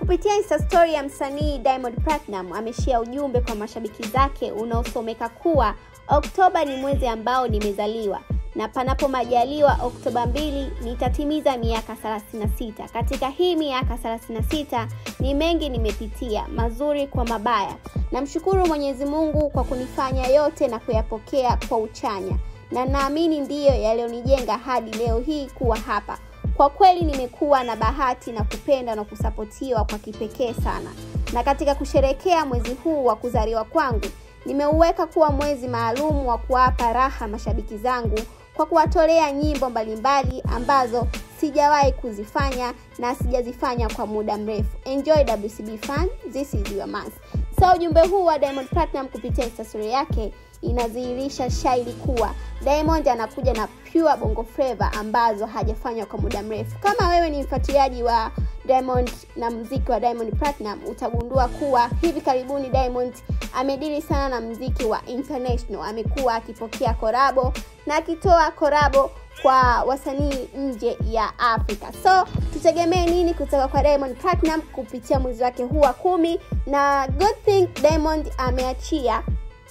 Kupitia Insta story ya msanii Diamond Platnumz ameshare ujumbe kwa mashabiki zake unaosomeka kuwa Oktoba ni mwezi ambao nimezaliwa na panapo majaliwa Oktoba 2 nitatimiza miaka 36. Katika hii miaka 36 ni mengi nimepitia, mazuri kwa mabaya. Namshukuru Mwenyezi Mungu kwa kunifanya yote na kuyapokea kwa uchanya. Na naamini ndiyo yaliyonijenga hadi leo hii kuwa hapa. Kwa kweli nimekuwa na bahati na kupenda na kusapotiwa kwa kipekee sana. Na katika kusherekea mwezi huu wa kuzaliwa kwangu, nimeuweka kuwa mwezi maalum wa kuwapa raha mashabiki zangu kwa kuwatolea nyimbo mbalimbali ambazo sijawahi kuzifanya na sijazifanya kwa muda mrefu. Enjoy WCB fan, this is your month. So ujumbe huu wa Diamond Platnumz kupitia Insta story yake inadhihirisha shairi kuwa Diamond anakuja na pure bongo flavor ambazo hajafanya kwa muda mrefu. Kama wewe ni mfuatiliaji wa Diamond na muziki wa Diamond Platnumz, utagundua kuwa hivi karibuni Diamond amedili sana na muziki wa international. Amekuwa akipokea korabo na akitoa korabo kwa wasanii nje ya Afrika. So tutegemee nini kutoka kwa Diamond Platnumz kupitia mwezi wake huu wa 10? Na good thing Diamond ameachia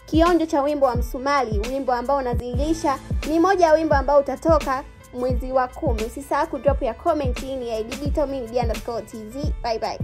kionjo cha wimbo wa Msumali, wimbo ambao unadhihirisha ni moja ya wimbo ambao utatoka mwezi wa 10. Usisahau kudrop ya comment. Hii ni Digital Media _tz. Bye bye.